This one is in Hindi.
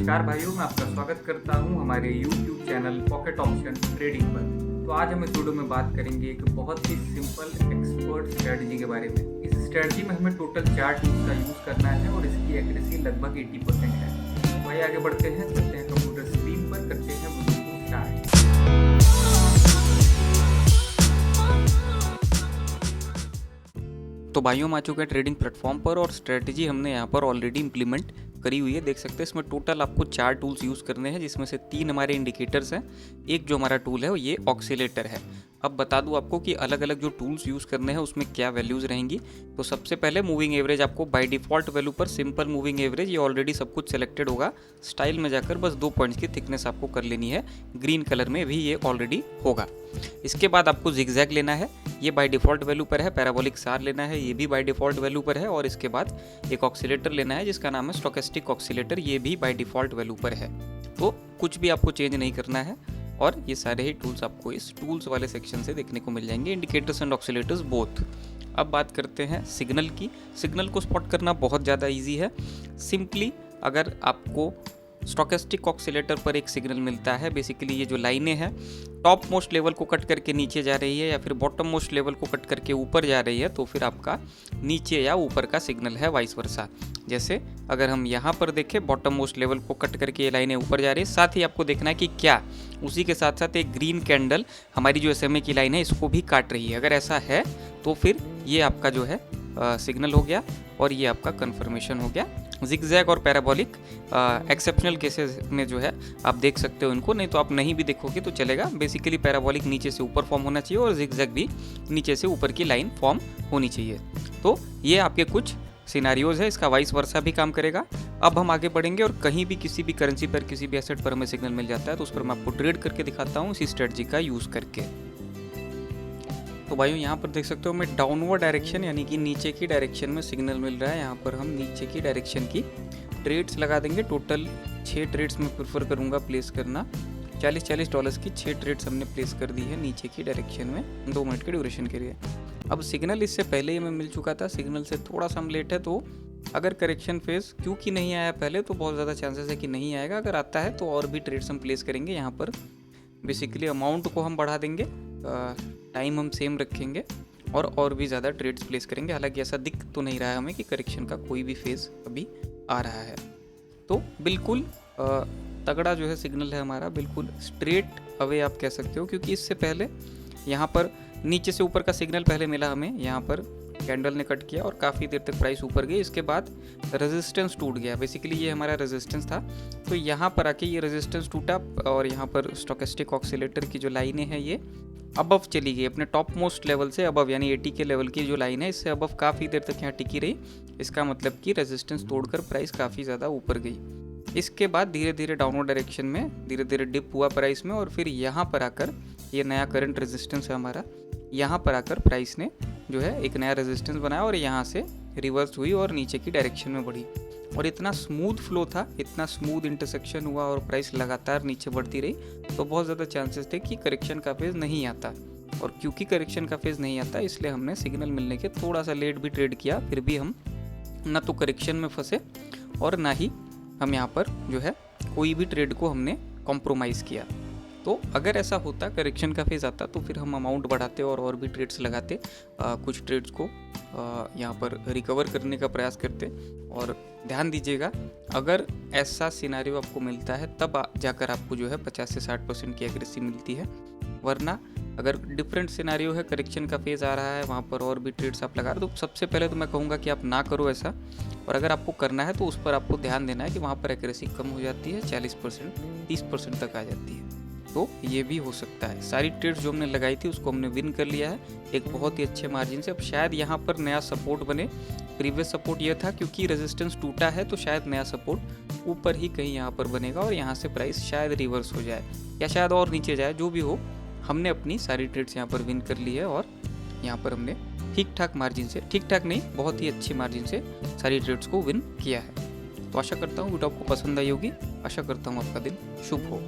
नमस्कार भाइयों, मैं आपका स्वागत करता हूं हमारे YouTube channel pocket option trading पर। तो आज हम इस वीडियो में बात करेंगे एक बहुत ही सिंपल एक्सपर्ट स्ट्रेटजी के बारे में। इस स्ट्रेटजी में हमें टोटल 4 टूल्स का यूज़ करना है और इसकी एक्यूरेसी लगभग 80% है। तो आइए आगे बढ़ते हैं, चलते हैं कंप्यूटर स्क्रीन पर, करते हैं वीडियो को स्टार्ट। तो भाइयों, हम आ चुके हैं ट्रेडिंग प्लेटफॉर्म पर और स्ट्रेटजी हमने यहाँ पर ऑलरेडी इंप्लीमेंट करी हुई है। देख सकते हैं इसमें टोटल आपको 4 टूल्स यूज़ करने हैं, जिसमें से 3 हमारे इंडिकेटर्स हैं। एक जो हमारा टूल है वो ये ऑक्सीलेटर है। अब बता दूं आपको कि अलग अलग जो टूल्स यूज़ करने हैं उसमें क्या वैल्यूज़ रहेंगी। तो सबसे पहले मूविंग एवरेज आपको बाय डिफ़ॉल्ट वैल्यू पर सिंपल मूविंग एवरेज, ये ऑलरेडी सब कुछ सेलेक्टेड होगा। स्टाइल में जाकर बस 2 पॉइंट्स की थिकनेस आपको कर लेनी है, ग्रीन कलर में भी ये ऑलरेडी होगा। इसके बाद आपको जिगजैग लेना है, ये बाय डिफ़ॉल्ट वैल्यू पर है। पैराबोलिक सार लेना है, ये भी बाय डिफ़ॉल्ट वैल्यू पर है। और इसके बाद एक ऑक्सीलेटर लेना है जिसका नाम है स्टोकेस्टिक ऑक्सीलेटर, ये भी बाय डिफ़ॉल्ट वैल्यू पर है। तो कुछ भी आपको चेंज नहीं करना है और ये सारे ही टूल्स आपको इस टूल्स वाले सेक्शन से देखने को मिल जाएंगे, इंडिकेटर्स एंड ऑक्सीलेटर्स बोथ। अब बात करते हैं सिग्नल की। सिग्नल को स्पॉट करना बहुत ज़्यादा इजी है। सिंपली अगर आपको स्टोकेस्टिक ऑक्सीलेटर पर एक सिग्नल मिलता है, बेसिकली ये जो लाइनें हैं टॉप मोस्ट लेवल को कट करके नीचे जा रही है या फिर बॉटम मोस्ट लेवल को कट करके ऊपर जा रही है, तो फिर आपका नीचे या ऊपर का सिग्नल है, वाइस वर्सा। जैसे अगर हम यहाँ पर देखें, बॉटम मोस्ट लेवल को कट करके ये लाइनें ऊपर जा रही है। साथ ही आपको देखना है कि क्या उसी के साथ साथ एक ग्रीन कैंडल हमारी जो SMA की लाइन है इसको भी काट रही है। अगर ऐसा है तो फिर ये आपका जो है सिग्नल हो गया और ये आपका कन्फर्मेशन हो गया। जिगजैग और पैराबोलिक एक्सेप्शनल केसेस में जो है आप देख सकते हो इनको, नहीं तो आप नहीं भी देखोगे तो चलेगा। बेसिकली पैराबोलिक नीचे से ऊपर फॉर्म होना चाहिए और जिगजैग भी नीचे से ऊपर की लाइन फॉर्म होनी चाहिए। तो ये आपके कुछ सिनारियोज है, इसका वाइस वर्सा भी काम करेगा। अब हम आगे बढ़ेंगे और कहीं भी किसी भी करेंसी पर, किसी भी एसेट पर हमें सिग्नल मिल जाता है तो उस पर मैं आपको ट्रेड करके दिखाता हूँ इसी स्ट्रेटजी का यूज़ करके। तो भाइयों, यहाँ पर देख सकते हो हमें डाउनवर्ड डायरेक्शन यानी कि नीचे की डायरेक्शन में सिग्नल मिल रहा है। यहाँ पर हम नीचे की डायरेक्शन की ट्रेड्स लगा देंगे। टोटल 6 ट्रेड्स में प्रेफर करूँगा प्लेस करना। $40 की 6 ट्रेड्स हमने प्लेस कर दी है नीचे की डायरेक्शन में 2 मिनट के ड्यूरेशन के लिए। अब सिग्नल इससे पहले ही हमें मिल चुका था, सिग्नल से थोड़ा सा हम लेट है, तो अगर करेक्शन फेज क्योंकि नहीं आया पहले तो बहुत ज़्यादा चांसेस है कि नहीं आएगा। अगर आता है तो और भी ट्रेड्स हम प्लेस करेंगे। यहाँ पर बेसिकली अमाउंट को हम बढ़ा देंगे, टाइम हम सेम रखेंगे और भी ज़्यादा ट्रेड्स प्लेस करेंगे। हालांकि ऐसा दिख तो नहीं रहा है हमें कि करेक्शन का कोई भी फेज़ अभी आ रहा है। तो बिल्कुल तगड़ा जो है सिग्नल है हमारा, बिल्कुल स्ट्रेट अवे आप कह सकते हो, क्योंकि इससे पहले यहाँ पर नीचे से ऊपर का सिग्नल पहले मिला हमें, यहाँ पर कैंडल ने कट किया और काफ़ी देर तक प्राइस ऊपर गई। इसके बाद रेजिस्टेंस टूट गया, बेसिकली ये हमारा रेजिस्टेंस था। तो यहाँ पर आके ये रेजिस्टेंस टूटा और यहाँ पर स्टोकेस्टिक ऑक्सीलेटर की जो लाइनें हैं ये अबव चली गई, अपने टॉप मोस्ट लेवल से अबव, यानी 80 के लेवल की जो लाइन है इससे अबव काफ़ी देर तक यहाँ टिकी रही। इसका मतलब कि रेजिस्टेंस तोड़कर प्राइस काफ़ी ज़्यादा ऊपर गई। इसके बाद धीरे धीरे डाउनवर्ड डायरेक्शन में धीरे धीरे डिप हुआ प्राइस में और फिर यहाँ पर आकर ये नया करंट रेजिस्टेंस है हमारा, यहाँ पर आकर प्राइस ने जो है एक नया रेजिस्टेंस बनाया और यहाँ से रिवर्स हुई और नीचे की डायरेक्शन में बढ़ी। और इतना स्मूथ फ्लो था, इतना स्मूथ इंटरसेक्शन हुआ और प्राइस लगातार नीचे बढ़ती रही, तो बहुत ज़्यादा चांसेस थे कि करेक्शन का फेज़ नहीं आता। और क्योंकि करेक्शन का फेज़ नहीं आता इसलिए हमने सिग्नल मिलने के थोड़ा सा लेट भी ट्रेड किया, फिर भी हम ना तो करेक्शन में फंसे और ना ही हम यहाँ पर जो है कोई भी ट्रेड को हमने कॉम्प्रोमाइज़ किया। तो अगर ऐसा होता, करेक्शन का फेज़ आता, तो फिर हम अमाउंट बढ़ाते और भी ट्रेड्स लगाते, कुछ ट्रेड्स को यहाँ पर रिकवर करने का प्रयास करते। और ध्यान दीजिएगा, अगर ऐसा सिनारियो आपको मिलता है तब जाकर आपको जो है 50 से 60% की एक्यूरेसी मिलती है। वरना अगर डिफरेंट सिनारियो है, करेक्शन का फेज़ आ रहा है, वहाँ पर और भी ट्रेड्स आप लगा रहे हो, तो सबसे पहले तो मैं कहूँगा कि आप ना करो ऐसा। और अगर आपको करना है तो उस पर आपको ध्यान देना है कि वहाँ पर एक्यूरेसी कम हो जाती है, 40% 30% तक आ जाती है। तो ये भी हो सकता है। सारी ट्रेड्स जो हमने लगाई थी उसको हमने विन कर लिया है एक बहुत ही अच्छे मार्जिन से। अब शायद यहाँ पर नया सपोर्ट बने। प्रीवियस सपोर्ट ये था, क्योंकि रेजिस्टेंस टूटा है तो शायद नया सपोर्ट ऊपर ही कहीं यहाँ पर बनेगा और यहाँ से प्राइस शायद रिवर्स हो जाए या शायद और नीचे जाए। जो भी हो, हमने अपनी सारी ट्रेड्स यहाँ पर विन कर ली है और यहाँ पर हमने ठीक ठाक मार्जिन से, ठीक ठाक नहीं बहुत ही अच्छी मार्जिन से सारी ट्रेड्स को विन किया है। तो आशा करता हूँ वीडियो आपको पसंद आई होगी। आशा करता हूँ आपका दिन शुभ हो।